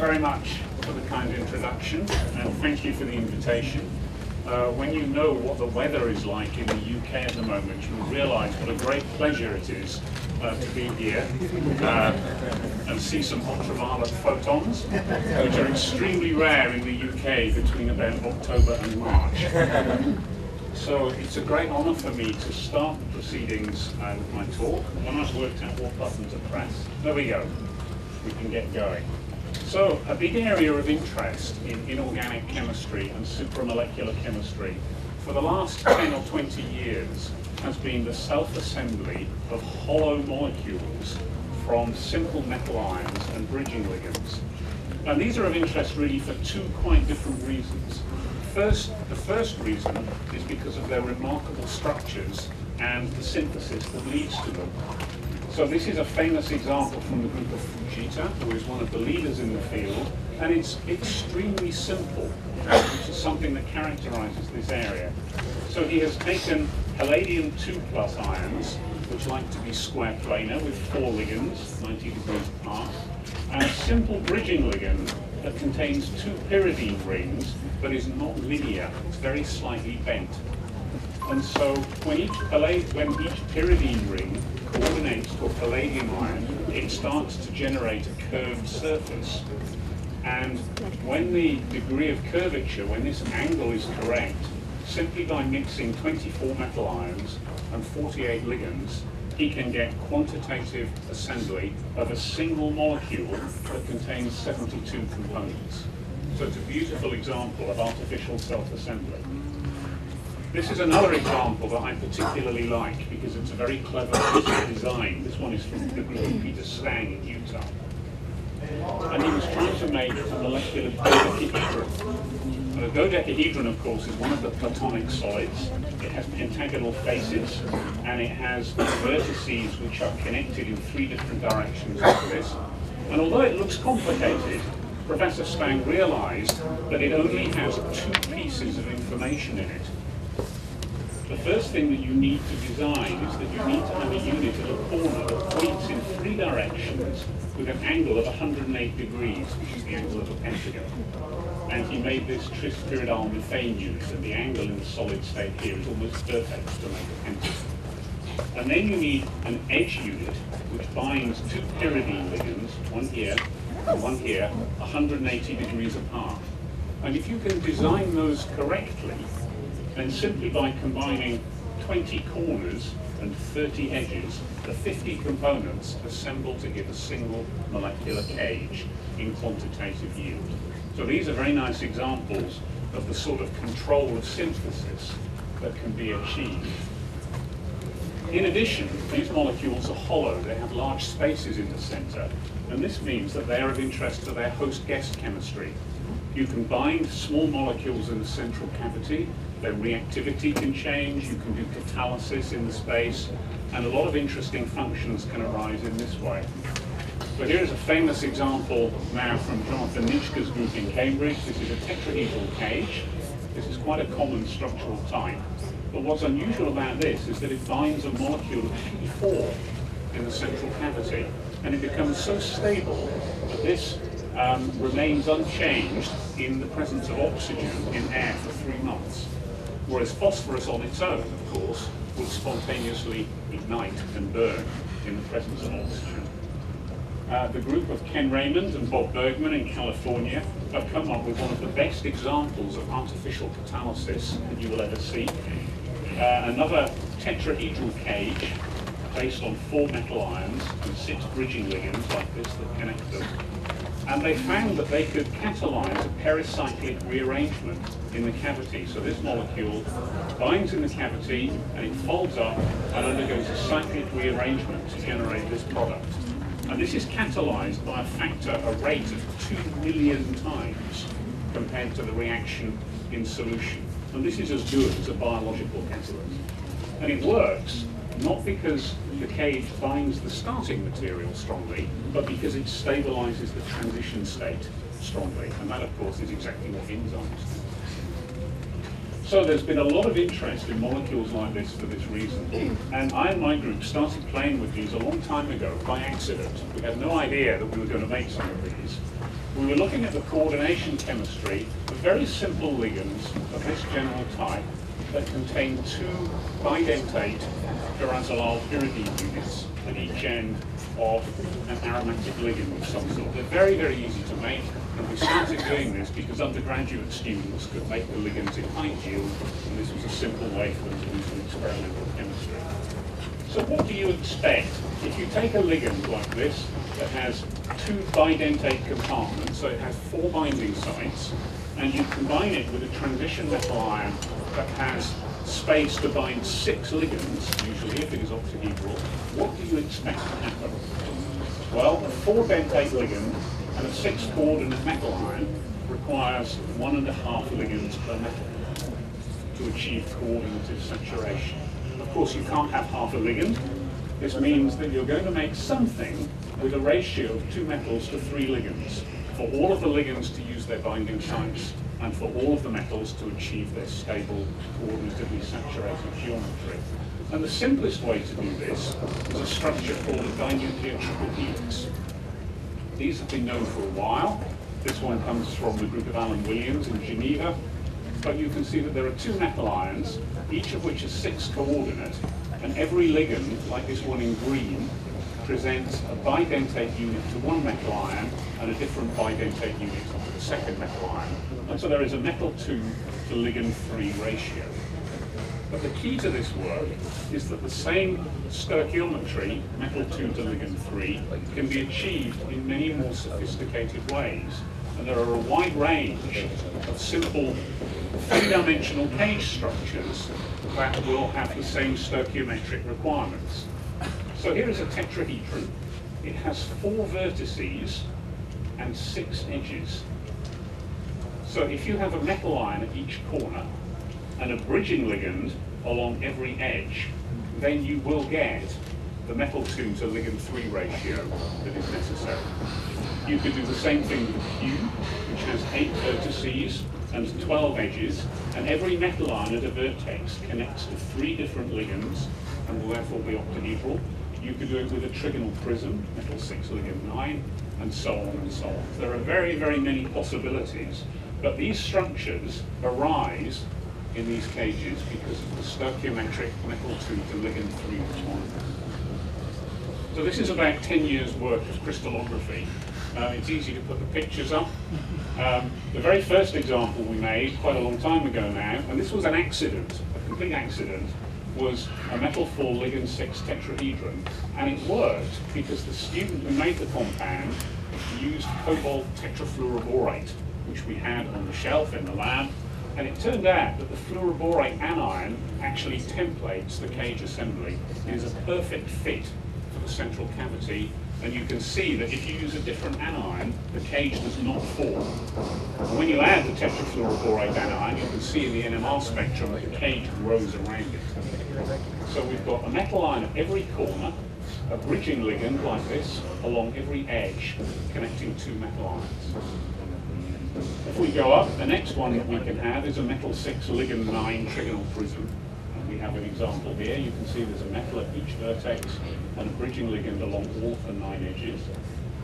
very much for the kind introduction, and thank you for the invitation. When you know what the weather is like in the UK at the moment, you will realise what a great pleasure it is to be here and see some ultraviolet photons, which are extremely rare in the UK between about October and March. So it's a great honour for me to start the proceedings with my talk. When I've worked out what button to press, there we go, we can get going. So a big area of interest in inorganic chemistry and supramolecular chemistry for the last 10 or 20 years has been the self-assembly of hollow molecules from simple metal ions and bridging ligands. And these are of interest really for two quite different reasons. The first reason is because of their remarkable structures and the synthesis that leads to them. So this is a famous example from the group of Fujita, who is one of the leaders in the field, and it's extremely simple, which is something that characterizes this area. So he has taken palladium 2+ ions, which like to be square planar with 4 ligands, 90 degrees apart, and a simple bridging ligand that contains 2 pyridine rings, but is not linear, it's very slightly bent. And so when each pyridine ring coordinates to a palladium ion, it starts to generate a curved surface. And when the degree of curvature, when this angle is correct, simply by mixing 24 metal ions and 48 ligands, he can get quantitative assembly of a single molecule that contains 72 components. So it's a beautiful example of artificial self-assembly. This is another example that I particularly like because it's a very clever piece of design. This one is from the group of Peter Stang in Utah. And he was trying to make a molecular dodecahedron. And a dodecahedron, of course, is one of the platonic solids. It has pentagonal faces, and it has vertices which are connected in 3 different directions like this. And although it looks complicated, Professor Stang realized that it only has 2 pieces of information in it. The first thing that you need to design is that you need to have a unit at a corner that points in 3 directions with an angle of 108 degrees, which is the angle of a pentagon. And he made this tris-pyridal methane unit, and the angle in the solid state here is almost perfect to make a pentagon. And then you need an edge unit, which binds 2 pyridine ligands, one here and one here, 180 degrees apart. And if you can design those correctly, then simply by combining 20 corners and 30 edges, the 50 components assemble to give a single molecular cage in quantitative yield. So these are very nice examples of the sort of control of synthesis that can be achieved. In addition, these molecules are hollow. They have large spaces in the center, and this means that they are of interest to their host-guest chemistry. You can bind small molecules in the central cavity, their reactivity can change, you can do catalysis in the space, and a lot of interesting functions can arise in this way. So here is a famous example now from Jonathan Nitschke's group in Cambridge. This is a tetrahedral cage. This is quite a common structural type. But what's unusual about this is that it binds a molecule of P4 in the central cavity, and it becomes so stable that this remains unchanged in the presence of oxygen in air for 3 months. Whereas phosphorus on its own, of course, will spontaneously ignite and burn in the presence of oxygen. The group of Ken Raymond and Bob Bergman in California have come up with one of the best examples of artificial catalysis that you will ever see. Another tetrahedral cage based on 4 metal ions and 6 bridging ligands like this that connect them. And they found that they could catalyze a pericyclic rearrangement in the cavity. So this molecule binds in the cavity and it folds up and undergoes a cyclic rearrangement to generate this product. And this is catalyzed by a rate of 2 million times compared to the reaction in solution. And this is as good as a biological catalyst. And it works not because the cage binds the starting material strongly, but because it stabilizes the transition state strongly. And that, of course, is exactly what enzymes do. So there's been a lot of interest in molecules like this for this reason. And I and my group started playing with these a long time ago by accident. We had no idea that we were going to make some of these. we were looking at the coordination chemistry of very simple ligands of this general type that contain two bidentate pyrazolol pyridine units at each end of an aromatic ligand of some sort. They're very, very easy to make, and we started doing this because undergraduate students could make the ligands in high yield, and this was a simple way for them to do some experimental chemistry. So what do you expect? If you take a ligand like this that has two bidentate compartments, so it has 4 binding sites, and you combine it with a transition metal ion that has space to bind 6 ligands, usually if it is octahedral, what do you expect to happen? Well, a 4-dentate ligand and a 6-coordinate metal ion requires 1.5 ligands per metal to achieve coordinative saturation. Of course, you can't have half a ligand. This means that you're going to make something with a ratio of 2 metals to 3 ligands for all of the ligands to use their binding sites and for all of the metals to achieve their stable, coordinatively saturated geometry. And the simplest way to do this is a structure called a dinuclear triple helix. These have been known for a while. This one comes from the group of Alan Williams in Geneva. But you can see that there are 2 metal ions, each of which is 6 coordinate, and every ligand, like this one in green, presents a bidentate unit to one metal ion and a different bidentate unit to the second metal ion. And so there is a metal 2 to ligand 3 ratio. But the key to this work is that the same stoichiometry, metal 2 to ligand 3, can be achieved in many more sophisticated ways. And there are a wide range of simple 3-dimensional cage structures that will have the same stoichiometric requirements. So here is a tetrahedron. It has 4 vertices and 6 edges. So if you have a metal ion at each corner and a bridging ligand along every edge, then you will get the metal 2 to ligand 3 ratio that is necessary. You could do the same thing with Q, which has 8 vertices and 12 edges, and every metal ion at a vertex connects to 3 different ligands and will therefore be octahedral. You could do it with a trigonal prism, metal 6 ligand 9, and so on and so on. There are very, very many possibilities, but these structures arise in these cages because of the stoichiometric metal 2 to ligand 3 requirement. So this is about 10 years' work of crystallography. It's easy to put the pictures up. The very first example we made quite a long time ago now, and this was an accident, a complete accident, was a metal 4 ligand 6 tetrahedron, and it worked because the student who made the compound used cobalt tetrafluoroborate, which we had on the shelf in the lab, and it turned out that the fluoroborate anion actually templates the cage assembly. It is a perfect fit for the central cavity, and you can see that if you use a different anion, the cage does not form. And when you add the tetrafluoroborate anion, you can see in the NMR spectrum that the cage grows around it. So we've got a metal ion at every corner, a bridging ligand like this along every edge, connecting 2 metal ions. If we go up, the next one that we can have is a metal 6 ligand 9 trigonal prism. And we have an example here. You can see there's a metal at each vertex and a bridging ligand along all the 9 edges.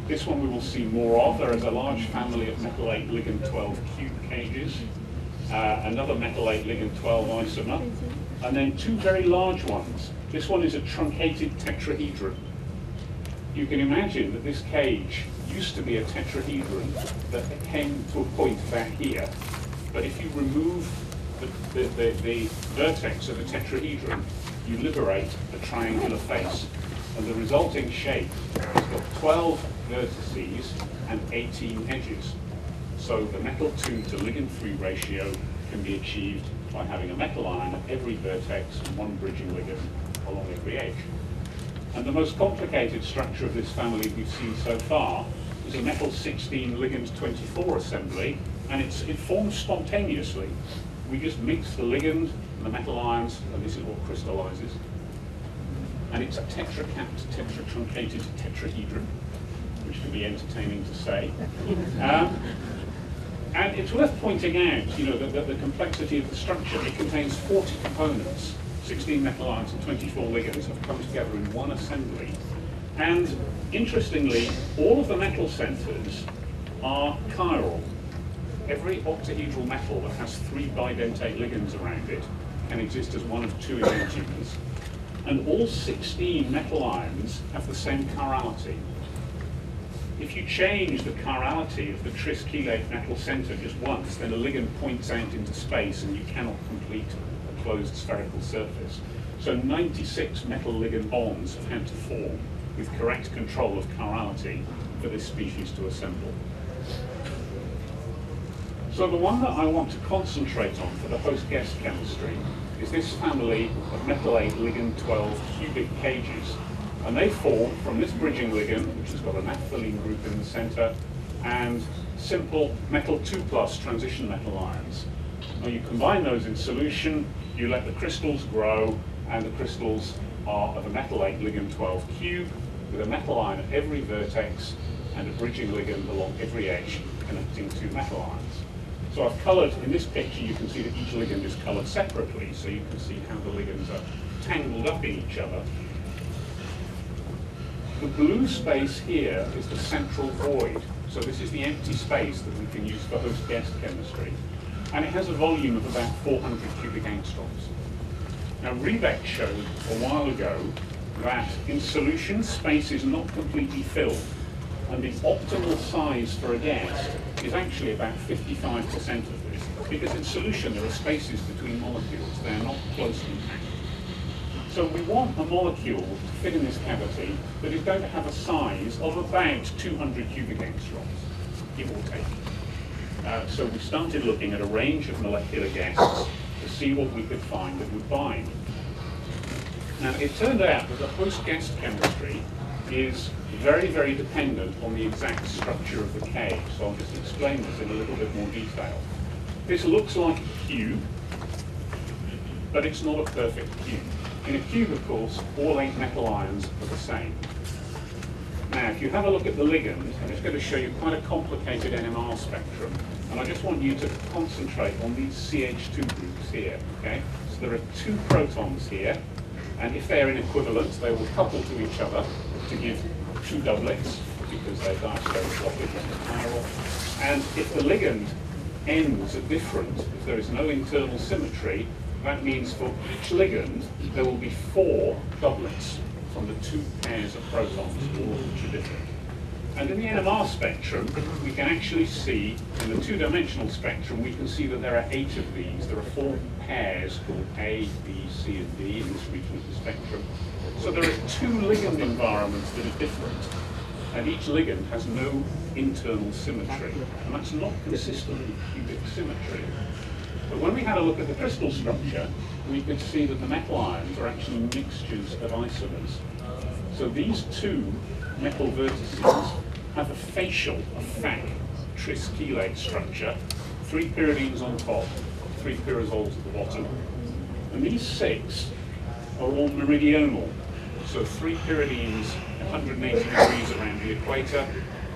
This one we will see more of. There is a large family of metal 8 ligand 12 cube cages, another metal 8 ligand 12 isomer, and then 2 very large ones. This one is a truncated tetrahedron. You can imagine that this cage used to be a tetrahedron that came to a point about here, but if you remove the vertex of the tetrahedron, you liberate a triangular face, and the resulting shape has got 12 vertices and 18 edges. So the metal 2 to ligand 3 ratio can be achieved by having a metal ion at every vertex and 1 bridging ligand along every edge. And the most complicated structure of this family we've seen so far is a metal 16 ligand 24 assembly, and it forms spontaneously. We just mix the ligand and the metal ions, and this is what crystallizes. And it's a tetracapped, tetratruncated tetrahedron, which can be entertaining to say. And it's worth pointing out, the complexity of the structure. It contains 40 components. 16 metal ions and 24 ligands have come together in one assembly. And interestingly, all of the metal centers are chiral. Every octahedral metal that has 3 bidentate ligands around it can exist as one of 2 enantiomers. And all 16 metal ions have the same chirality. If you change the chirality of the tris chelate metal center just once, then a ligand points out into space and you cannot complete a closed spherical surface. So 96 metal ligand bonds have had to form with correct control of chirality for this species to assemble. So the one that I want to concentrate on for the host guest chemistry is this family of metallate ligand 12 cubic cages. And they form from this bridging ligand, which has got a naphthalene group in the center, and simple metal 2+ transition metal ions. Now you combine those in solution, you let the crystals grow, and the crystals are of a metallate ligand 12 cube with a metal ion at every vertex and a bridging ligand along every edge connecting 2 metal ions. So I've colored, in this picture you can see that each ligand is colored separately, so you can see how the ligands are tangled up in each other. The blue space here is the central void, so this is the empty space that we can use for host guest chemistry, and it has a volume of about 400 cubic angstroms. Now Riebeck showed a while ago that in solution space is not completely filled, and the optimal size for a guest is actually about 55% of this, because in solution there are spaces between molecules, they are not closely packed. So we want a molecule to fit in this cavity that is going to have a size of about 200 cubic angstroms, give or take. So we started looking at a range of molecular guests to see what we could find that would bind. Now it turned out that the host guest chemistry is very, very dependent on the exact structure of the cage. So I'll just explain this in a little bit more detail. This looks like a cube, but it's not a perfect cube. In a cube, of course, all 8 metal ions are the same. Now, if you have a look at the ligand, I'm just going to show you quite a complicated NMR spectrum, and I just want you to concentrate on these CH2 groups here, okay? So there are 2 protons here, and if they're in equivalence, they will couple to each other to give 2 doublets, because they're diastereotropic and chiral. And if the ligand ends are different, if there is no internal symmetry, that means for each ligand, there will be 4 doublets from the 2 pairs of protons, all of which are different. And in the NMR spectrum, we can actually see, in the 2-dimensional spectrum, we can see that there are 8 of these. There are 4 pairs called A, B, C, and D in this region of the spectrum. So there are 2 ligand environments that are different, and each ligand has no internal symmetry, and that's not consistent with cubic symmetry. But when we had a look at the crystal structure, we could see that the metal ions are actually mixtures of isomers. So these 2 metal vertices have a facial, a FAC, tris chelate structure, 3 pyridines on top, 3 pyrazoles at the bottom. And these 6 are all meridional. So 3 pyridines 180 degrees around the equator,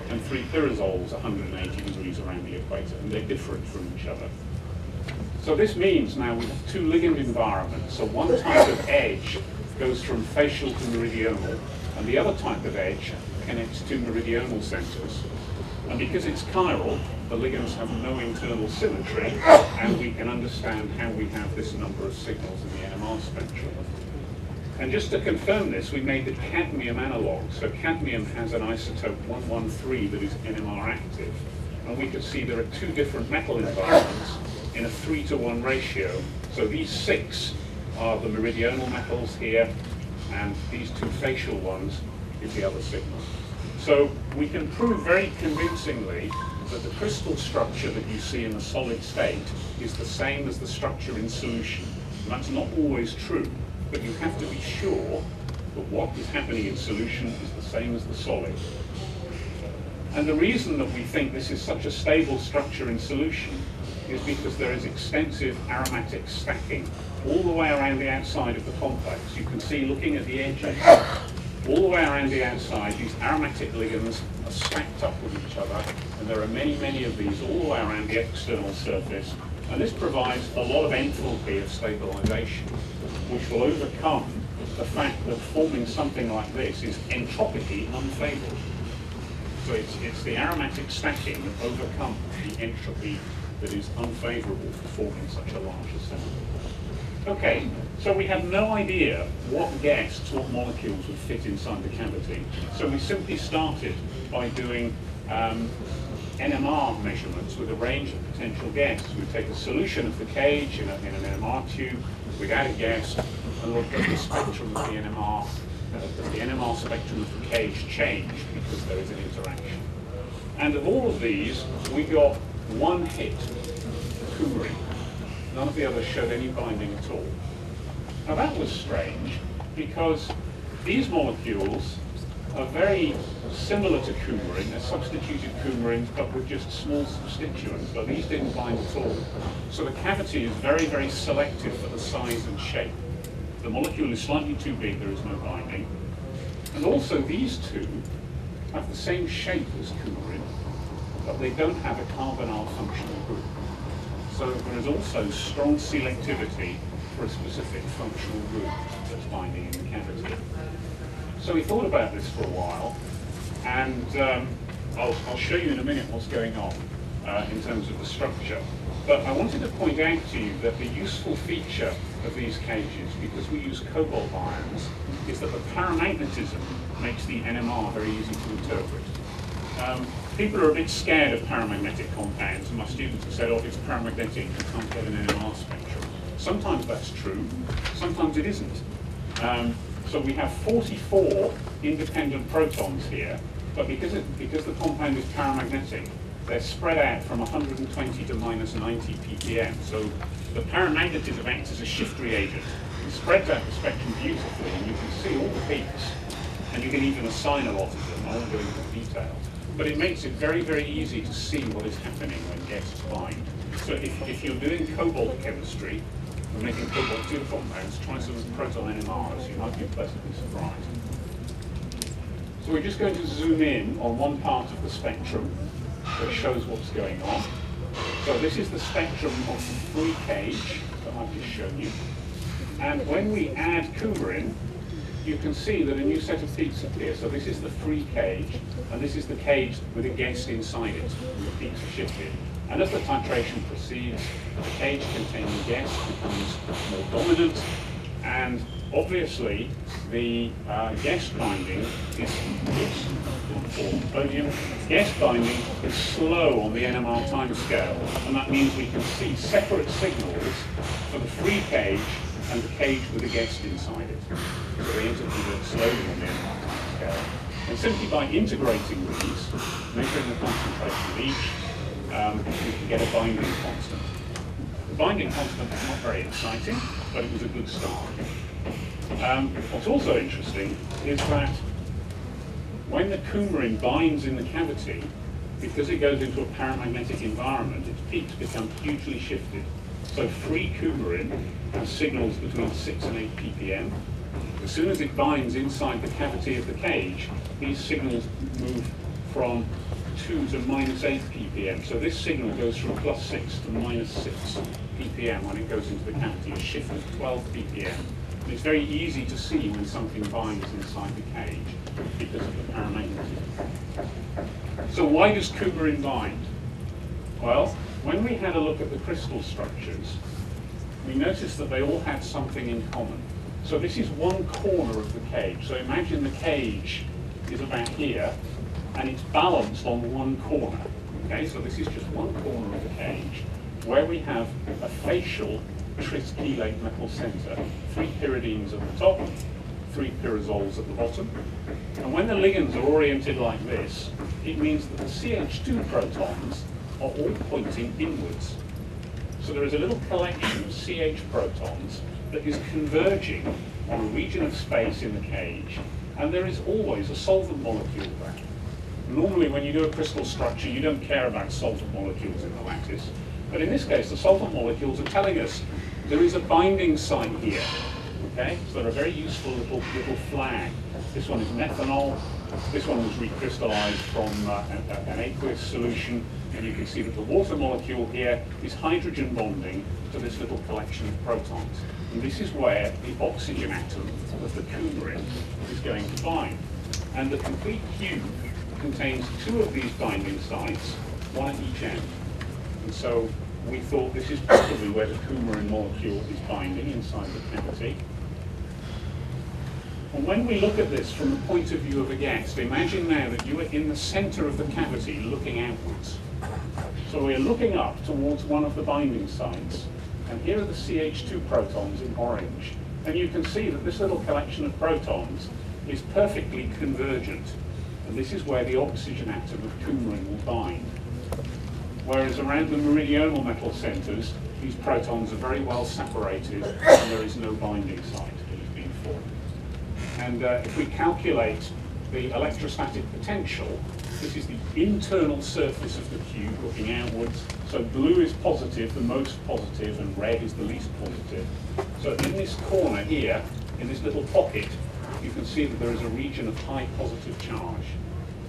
and 3 pyrazoles 180 degrees around the equator, and they're different from each other. So this means now we have 2 ligand environments. So one type of edge goes from facial to meridional, and the other type of edge connects 2 meridional centers. And because it's chiral, the ligands have no internal symmetry, and we can understand how we have this number of signals in the NMR spectrum. And just to confirm this, we made the cadmium analog. So cadmium has an isotope 113 that is NMR active. And we could see there are 2 different metal environments in a 3-to-1 ratio. So these 6 are the meridional metals here, and these 2 facial ones is the other signal. So we can prove very convincingly that the crystal structure that you see in the solid state is the same as the structure in solution. And that's not always true, but you have to be sure that what is happening in solution is the same as the solid. And the reason that we think this is such a stable structure in solution is because there is extensive aromatic stacking all the way around the outside of the complex. You can see, looking at the edges, all the way around the outside, these aromatic ligands are stacked up with each other, and there are many, many of these all the way around the external surface. And this provides a lot of enthalpy of stabilization, which will overcome the fact that forming something like this is entropically unfavorable. So it's the aromatic stacking that overcomes the entropy that is unfavourable for forming such a large assembly. Okay, so we had no idea what molecules would fit inside the cavity. So we simply started by doing NMR measurements with a range of potential guests. We'd take a solution of the cage in an NMR tube, we'd add a guest, and look at the spectrum of the NMR. The NMR spectrum of the cage changed because there is an interaction. And of all of these, we got one hit, coumarin. None of the others showed any binding at all. Now that was strange because these molecules are very similar to coumarin. They're substituted coumarins but with just small substituents, but these didn't bind at all. So the cavity is very, very selective for the size and shape. The molecule is slightly too big, there is no binding. And also these two have the same shape as coumarin, but they don't have a carbonyl functional group. So there is also strong selectivity for a specific functional group that's binding in the cavity. So we thought about this for a while, and I'll show you in a minute what's going on in terms of the structure. But I wanted to point out to you that the useful feature of these cages, because we use cobalt ions, is that the paramagnetism makes the NMR very easy to interpret. People are a bit scared of paramagnetic compounds, and my students have said, oh, if it's paramagnetic, you can't get an NMR spectrum. Sometimes that's true, sometimes it isn't. So we have 44 independent protons here, but because the compound is paramagnetic, they're spread out from 120 to minus 90 ppm. So the paramagnetism acts as a shift reagent. It spreads out the spectrum beautifully, and you can see all the peaks, and you can even assign a lot of them. I won't go into detail. But it makes it very, very easy to see what is happening when guests bind. So if you're doing cobalt chemistry, and making cobalt-2 compounds, try some proton NMRs, you might be pleasantly surprised. So we're just going to zoom in on one part of the spectrum that shows what's going on. So this is the spectrum of the free cage that I've just shown you. And when we add coumarin, you can see that a new set of peaks appear. So this is the free cage, and this is the cage with a guest inside it. The peaks are shifted. And as the titration proceeds, the cage containing guest becomes more dominant, and obviously the guest binding is guest binding is slow on the NMR timescale, and that means we can see separate signals for the free cage and the cage with a guest inside it. So they interpolate slowly on the NMR timescale. And simply by integrating these, measuring the concentration of each, we can get a binding constant. The binding constant is not very exciting, but it was a good start. What's also interesting is that when the coumarin binds in the cavity, because it goes into a paramagnetic environment, its peaks become hugely shifted. So free coumarin has signals between 6 and 8 ppm. As soon as it binds inside the cavity of the cage, these signals move from 2 to minus 8 ppm. So this signal goes from plus 6 to minus 6 ppm when it goes into the cavity, a shift of 12 ppm. And it's very easy to see when something binds inside the cage because of the paramagnetism. So why does coumarin bind? Well, when we had a look at the crystal structures, we noticed that they all had something in common. So this is one corner of the cage. So imagine the cage is about here, and it's balanced on one corner. Okay, so this is just one corner of the cage where we have a facial tris-chelate metal center, 3 pyridines at the top, 3 pyrazoles at the bottom. And when the ligands are oriented like this, it means that the CH2 protons are all pointing inwards. So there is a little collection of CH protons that is converging on a region of space in the cage, and there is always a solvent molecule there. Normally when you do a crystal structure, you don't care about solvent molecules in the lattice, but in this case the solvent molecules are telling us there is a binding site here. Okay, so they're a very useful little flag. This one is methanol. This one was recrystallized from an aqueous solution, and you can see that the water molecule here is hydrogen bonding to this little collection of protons. And this is where the oxygen atom of the coumarin is going to bind. And the complete cube contains two of these binding sites, one at each end. And so we thought this is probably where the coumarin molecule is binding inside the cavity. And when we look at this from the point of view of a guest, imagine now that you are in the center of the cavity looking outwards. So we're looking up towards one of the binding sites, and here are the CH2 protons in orange. And you can see that this little collection of protons is perfectly convergent. And this is where the oxygen atom of coumarin will bind. Whereas around the meridional metal centers, these protons are very well separated and there is no binding site that has been formed. And if we calculate the electrostatic potential, this is the internal surface of the cube looking outwards. So blue is positive, the most positive, and red is the least positive. So in this corner here, in this little pocket, you can see that there is a region of high positive charge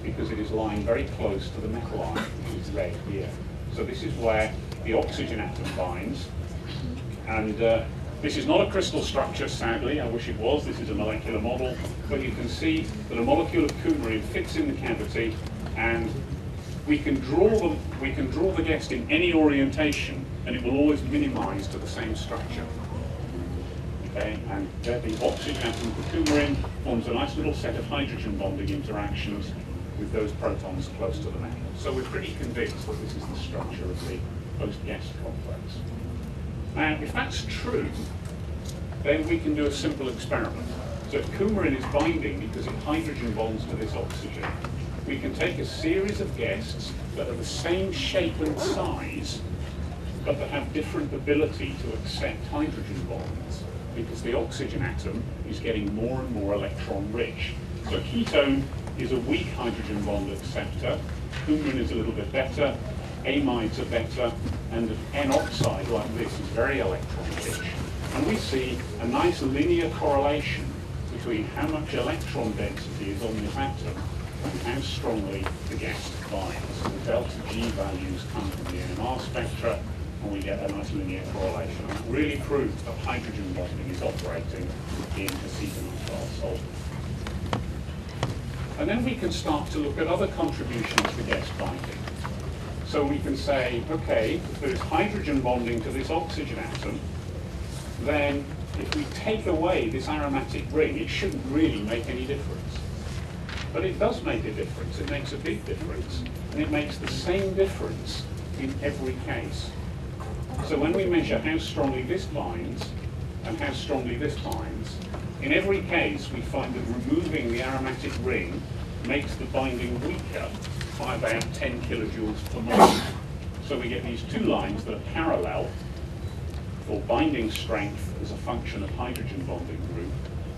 because it is lying very close to the metal ion, which is red here. So this is where the oxygen atom binds. And this is not a crystal structure, sadly. I wish it was. This is a molecular model. But you can see that a molecule of coumarin fits in the cavity, and we can draw the guest in any orientation, and it will always minimize to the same structure. Okay, and there the oxygen atom of the coumarin forms a nice little set of hydrogen bonding interactions with those protons close to the metal. So we're pretty convinced that this is the structure of the host-guest complex. Now, if that's true, then we can do a simple experiment. So if coumarin is binding because it hydrogen bonds to this oxygen, we can take a series of guests that are the same shape and size, but that have different ability to accept hydrogen bonds, because the oxygen atom is getting more and more electron rich. So ketone is a weak hydrogen bond acceptor, coumarin is a little bit better, amides are better, and an N-oxide like this is very electron rich. And we see a nice linear correlation between how much electron density is on this atom and how strongly the guest binds. So the delta G values come from the NMR spectra, and we get a nice linear correlation. And that really proves that hydrogen bonding is operating in acetonitrile solvent. And then we can start to look at other contributions to guest binding. So we can say, okay, if there's hydrogen bonding to this oxygen atom, then if we take away this aromatic ring, it shouldn't really make any difference. But it does make a difference. It makes a big difference. And it makes the same difference in every case. So when we measure how strongly this binds and how strongly this binds, in every case we find that removing the aromatic ring makes the binding weaker by about 10 kilojoules per mole. So we get these two lines that are parallel for binding strength as a function of hydrogen bonding group,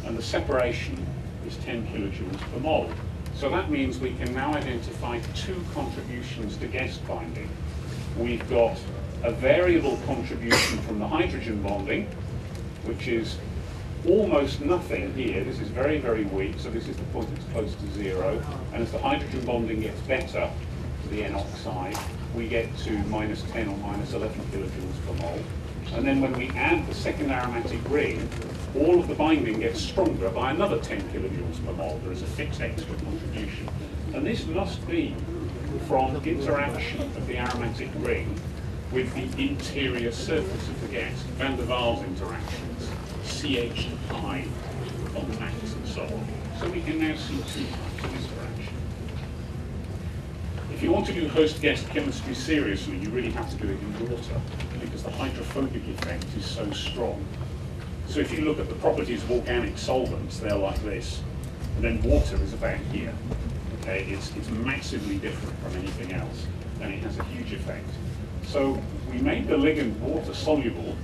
and the separation is 10 kilojoules per mole. So that means we can now identify two contributions to guest binding. We've got a variable contribution from the hydrogen bonding, which is almost nothing here. This is very, very weak, so this is the point that's close to zero. And as the hydrogen bonding gets better, the N-oxide, we get to minus 10 or minus 11 kilojoules per mole. And then when we add the second aromatic ring, all of the binding gets stronger by another 10 kilojoules per mole. There is a fixed extra contribution. And this must be from interaction of the aromatic ring with the interior surface of the gas, van der Waals interactions, CH pi contacts and so on. So we can now see two types of interaction. If you want to do host-guest chemistry seriously, you really have to do it in water, because the hydrophobic effect is so strong. So if you look at the properties of organic solvents, they're like this, and then water is about here. Okay, it's massively different from anything else, and it has a huge effect. So we made the ligand water-soluble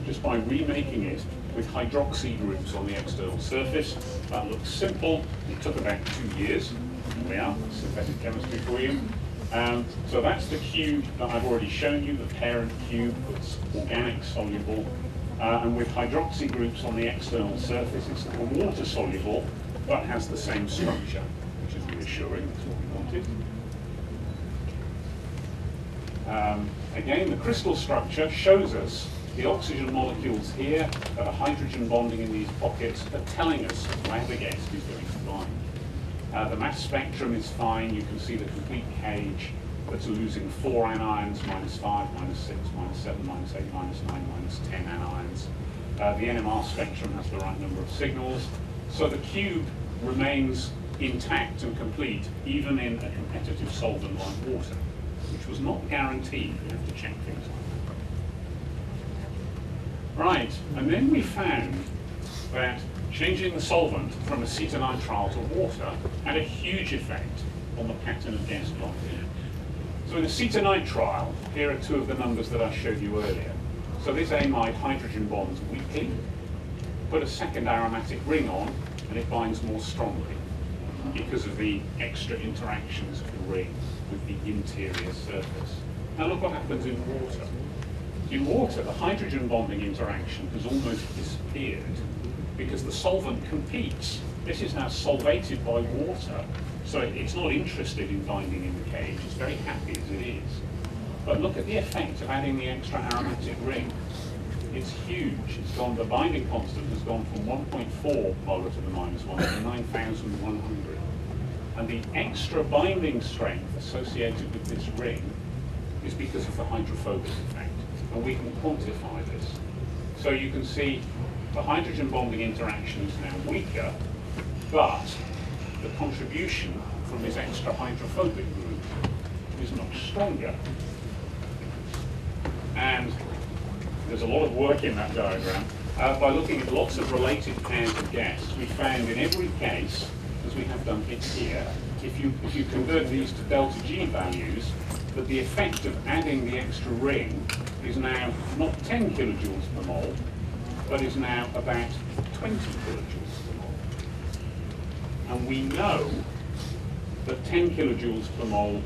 just by remaking it with hydroxy groups on the external surface. That looks simple. It took about 2 years. Here we are, synthetic chemistry for you. So that's the cube that I've already shown you, the parent cube that's organic soluble. And with hydroxy groups on the external surface, it's water-soluble, but has the same structure, which is reassuring. That's what we wanted. Again, the crystal structure shows us the oxygen molecules here that are hydrogen bonding in these pockets are telling us where the guest is going to bind. The mass spectrum is fine. You can see the complete cage that's losing 4 anions, -5, -6, -7, -8, -9, -10 anions. The NMR spectrum has the right number of signals. So the cube remains intact and complete, even in a competitive solvent like water, which was not guaranteed. We have to check things like that. Right, and then we found that changing the solvent from acetonitrile to water had a huge effect on the pattern of gas bonding. So in acetonitrile, here are 2 of the numbers that I showed you earlier. So this amide hydrogen bonds weakly, put a second aromatic ring on, and it binds more strongly because of the extra interactions of the ring with the interior surface. Now look what happens in water. In water, the hydrogen bonding interaction has almost disappeared because the solvent competes. This is now solvated by water, so it's not interested in binding in the cage. It's very happy as it is. But look at the effect of adding the extra aromatic ring. It's huge. It's gone. The binding constant has gone from 1.4 molar to the -1 to 9,100. And the extra binding strength associated with this ring is because of the hydrophobic effect. And we can quantify this. So you can see the hydrogen bonding interaction is now weaker, but the contribution from this extra hydrophobic group is much stronger. And there's a lot of work in that diagram. By looking at lots of related pairs of gas, we found in every case, as we have done it here, if you convert these to delta G values, that the effect of adding the extra ring is now not 10 kilojoules per mole, but is now about 20 kilojoules per mole. And we know that 10 kilojoules per mole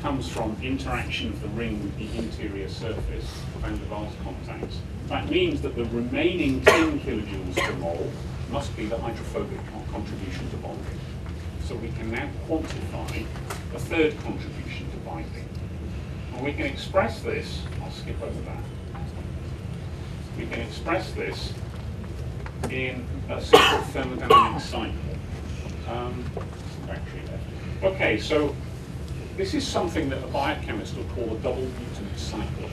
comes from interaction of the ring with the interior surface of van der Waals contacts. That means that the remaining 10 kilojoules per mole must be the hydrophobic contribution to bonding. So we can now quantify the third contribution to binding. And we can express this, I'll skip over that. We can express this in a simple thermodynamic cycle. Okay, so this is something that a biochemist would call a double mutant cycle.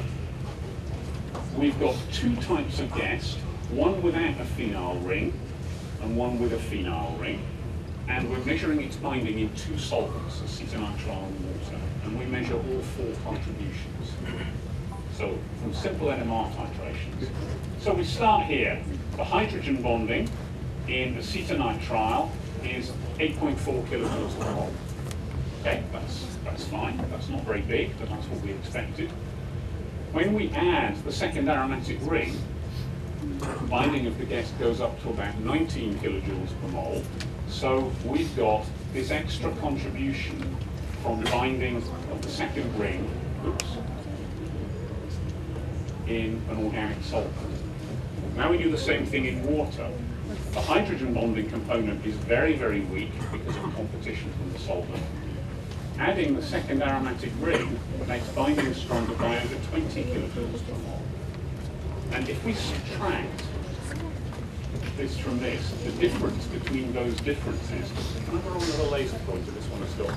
We've got 2 types of gas, one without a phenyl ring and one with a phenyl ring. And we're measuring its binding in 2 solvents, acetonitrile and water. And we measure all 4 contributions. So from simple NMR titrations. So we start here. The hydrogen bonding in acetonitrile is 8.4 kilojoules per mole. Okay, that's fine. That's not very big, but that's what we expected. When we add the second aromatic ring, the binding of the gas goes up to about 19 kilojoules per mole. So we've got this extra contribution from binding of the second ring, in an organic solvent. Now we do the same thing in water. The hydrogen bonding component is very, very weak because of competition from the solvent. Adding the second aromatic ring makes binding stronger by over 20 kilojoules per mole. And if we subtract this from this, the difference between those differences, can I go on with a laser pointer? This one has got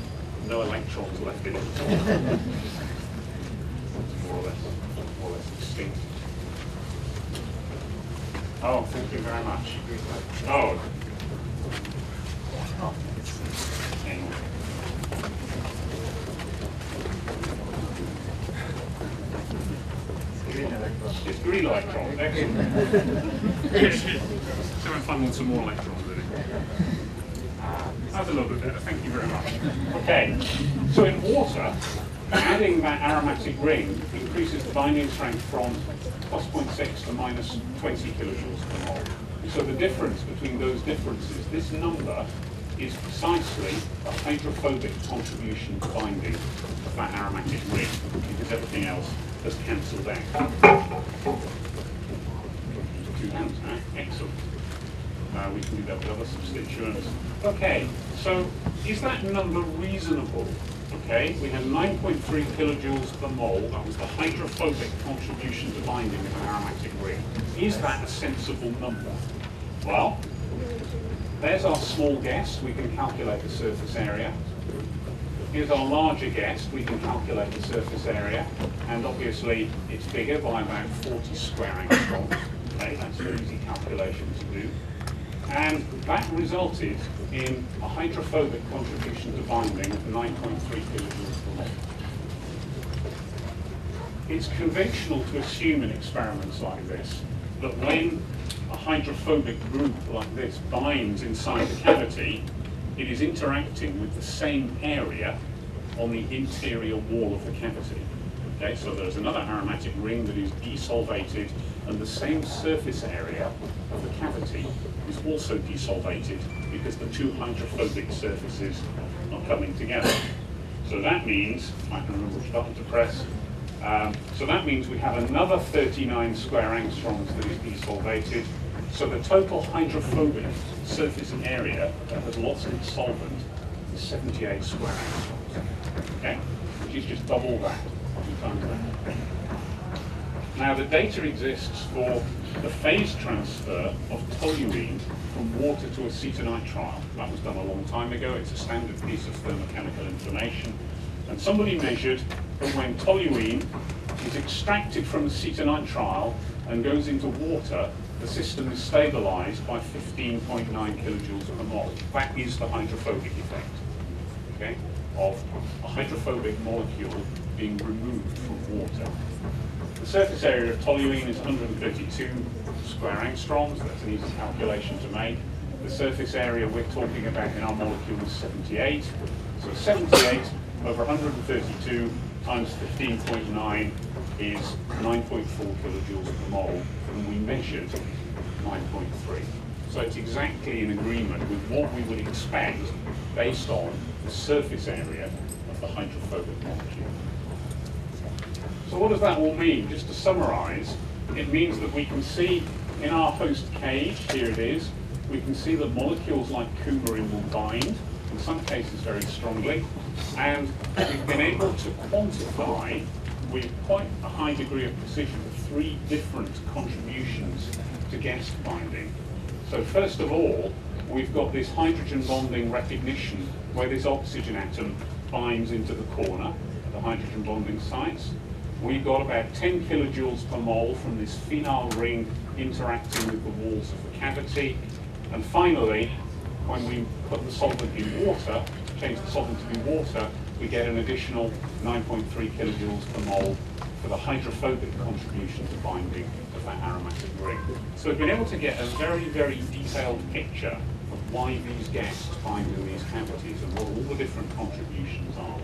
no electrons left in it. more or less extinct. Oh, thank you very much. Oh. Hang on. It's green electrons, excellent. So I'm fun with some more electrons with it. That's a little bit better, thank you very much. Okay, so in water, adding that aromatic ring increases the binding strength from +0.6 to -20 kilojoules per mole. So the difference between those differences, this number is precisely a hydrophobic contribution to binding of that aromatic ring, because everything else has cancelled out. 2 hands, huh? Excellent. We can do that with other substituents. Okay, so is that number reasonable? Okay, we had 9.3 kilojoules per mole. That was the hydrophobic contribution to binding of an aromatic ring. Is that a sensible number? Well, there's our small guest. We can calculate the surface area. Here's our larger guest. We can calculate the surface area. And obviously, it's bigger by about 40 square angstroms. Okay, that's an easy calculation to do. And that resulted in a hydrophobic contribution to binding of 9.3 kilojoules per mole. It's conventional to assume in experiments like this that when a hydrophobic group like this binds inside the cavity, it is interacting with the same area on the interior wall of the cavity. Okay, so there's another aromatic ring that is desolvated, and the same surface area of the cavity is also desolvated because the two hydrophobic surfaces are coming together. So that means, I can remember which button to press, so that means we have another 39 square angstroms that is desolvated. So the total hydrophobic surface area that has lost its solvent is 78 square angstroms, okay? Which is just double that. Now the data exists for the phase transfer of toluene from water to acetonitrile. That was done a long time ago. It's a standard piece of thermomechanical information. And somebody measured that when toluene is extracted from acetonitrile and goes into water, the system is stabilized by 15.9 kilojoules per mole. That is the hydrophobic effect, okay, of a hydrophobic molecule being removed from water. The surface area of toluene is 132 square angstroms. That's an easy calculation to make. The surface area we're talking about in our molecule is 78. So 78 over 132 times 15.9 is 9.4 kilojoules per mole, and we measured 9.3. So it's exactly in agreement with what we would expect based on the surface area of the hydrophobic molecule. So what does that all mean? Just to summarize, it means that we can see in our host cage, here it is, we can see that molecules like coumarin will bind, in some cases very strongly, and we've been able to quantify with quite a high degree of precision 3 different contributions to guest binding. So first of all, we've got this hydrogen bonding recognition where this oxygen atom binds into the corner at the hydrogen bonding sites. We've got about 10 kilojoules per mole from this phenyl ring interacting with the walls of the cavity. And finally, when we put the solvent in water, change the solvent to be water, we get an additional 9.3 kilojoules per mole for the hydrophobic contribution to binding of that aromatic ring. So we've been able to get a very, very detailed picture of why these guests bind in these cavities and what all the different contributions are.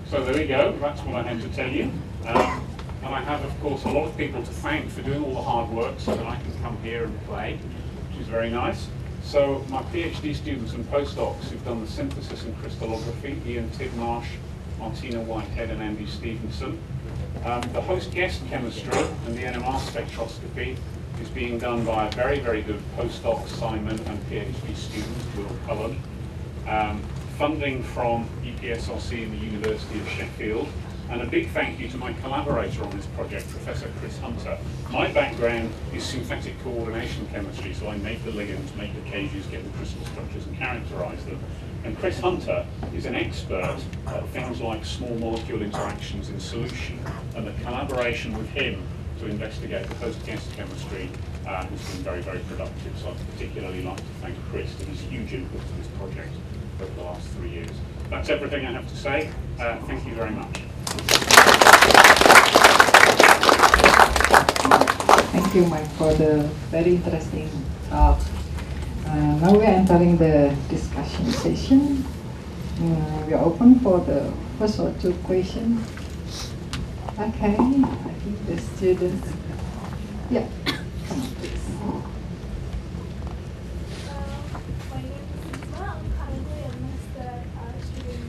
So there we go, that's what I had to tell you. And I have, of course, a lot of people to thank for doing all the hard work so that I can come here and play, which is very nice. So my PhD students and postdocs who've done the synthesis and crystallography, Ian Tidmarsh, Martina Whitehead and Andy Stevenson. The host guest chemistry and the NMR spectroscopy is being done by a very, very good postdoc, Simon, and PhD student, Will Cullen. Funding from EPSRC and the University of Sheffield. And a big thank you to my collaborator on this project, Professor Chris Hunter. My background is synthetic coordination chemistry, so I make the ligands, make the cages, get the crystal structures and characterize them. And Chris Hunter is an expert at things like small molecule interactions in solution, and the collaboration with him to investigate the host-guest chemistry has been very, very productive. So I'd particularly like to thank Chris for his huge input to this project over the last 3 years. That's everything I have to say. Thank you very much. Thank you, Mike, for the very interesting talk. Now we are entering the discussion session. We are open for the first or 2 questions. Okay, I think the students. Yeah, come on, please. My name is Isma. I'm currently a master student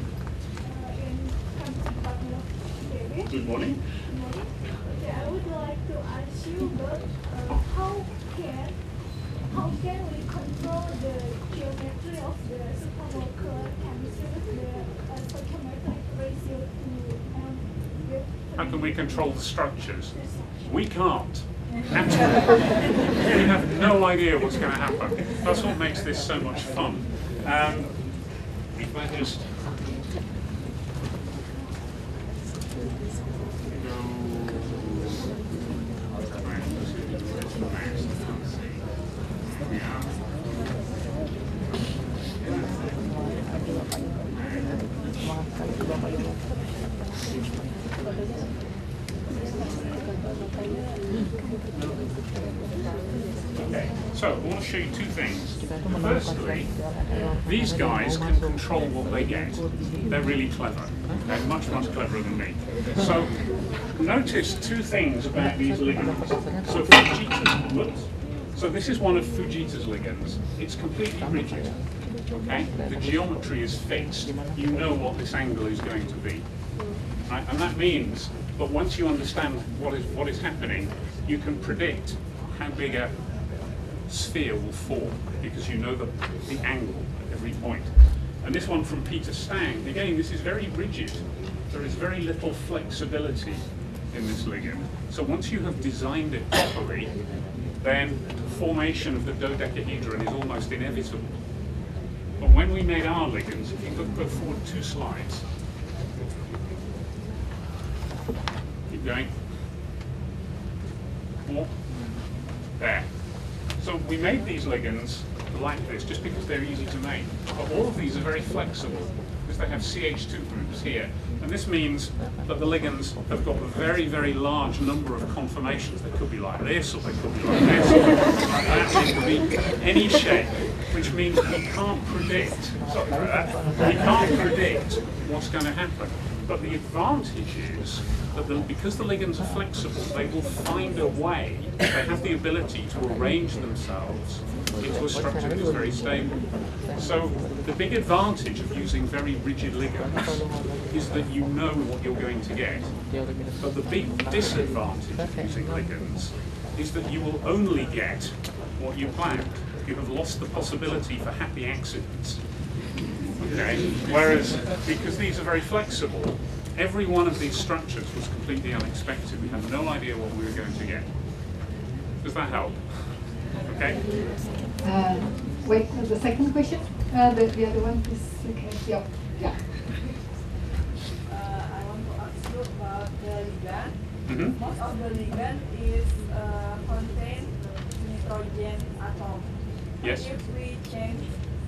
in Chemistry Department of David. Good morning. Good morning. Okay, I would like to ask you about how can we control the geometry of the supermolecular chemistry with the stoichiometric ratio to How can we control the structures? We can't. Absolutely. You have no idea what's going to happen. That's what makes this so much fun. If I just Okay, so I want to show you two things. Firstly, these guys can control what they get. They're really clever. They're much, much cleverer than me. So notice two things about these ligands. So Fujita's, whoops. So this is one of Fujita's ligands. It's completely rigid. Okay? The geometry is fixed. You know what this angle is going to be. Right? And that means that once you understand what is happening, you can predict how big a sphere will form because you know the angle at every point. And this one from Peter Stang, again, this is very rigid. There is very little flexibility in this ligand. So once you have designed it properly, then the formation of the dodecahedron is almost inevitable. But when we made our ligands, if you could go forward 2 slides. Keep going. More. There. So we made these ligands like this just because they're easy to make. But all of these are very flexible because they have CH2 groups here. And this means that the ligands have got a very, very large number of conformations. They could be like this, or they could be like this, or like that. They could be any shape, which means we can't predict. Sorry for that. We can't predict what's going to happen. But the advantage is that because the ligands are flexible, they will find a way. They have the ability to arrange themselves into a structure that is very stable. So the big advantage of using very rigid ligands is that you know what you're going to get. But the big disadvantage of using ligands is that you will only get what you planned. You have lost the possibility for happy accidents. Okay? Whereas, because these are very flexible, every one of these structures was completely unexpected. We had no idea what we were going to get. Does that help? Okay? Wait, the second question? The other one is okay. Yeah. I want to ask you about the ligand. Mm-hmm. Most of the ligand is contain nitrogen atom. Yes. If we change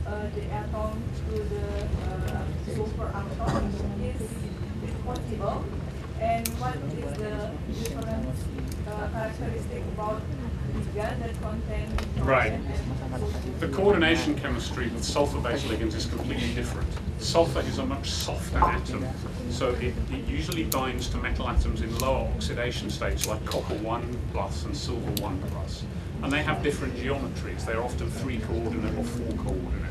the atom to the sulfur atom, is it possible? And what is the different characteristic about ligand that contain nitrogen? Right. The coordination chemistry with sulfur-based ligands is completely different. Sulfur is a much softer atom, so it usually binds to metal atoms in lower oxidation states like copper 1+ and silver 1+. And they have different geometries. They're often 3-coordinate or 4-coordinate.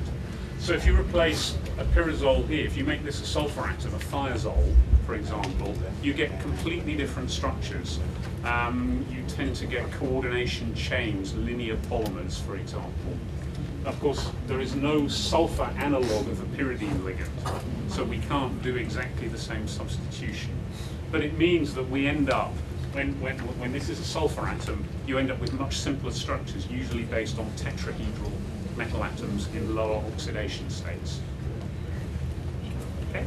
So if you replace a pyrazole here, if you make this a sulfur atom, a thiazole, for example, you get completely different structures. You tend to get coordination chains, linear polymers, for example. Of course, there is no sulfur analog of a pyridine ligand, so we can't do exactly the same substitution. But it means that we end up, when this is a sulfur atom, you end up with much simpler structures, usually based on tetrahedral metal atoms in lower oxidation states. Okay?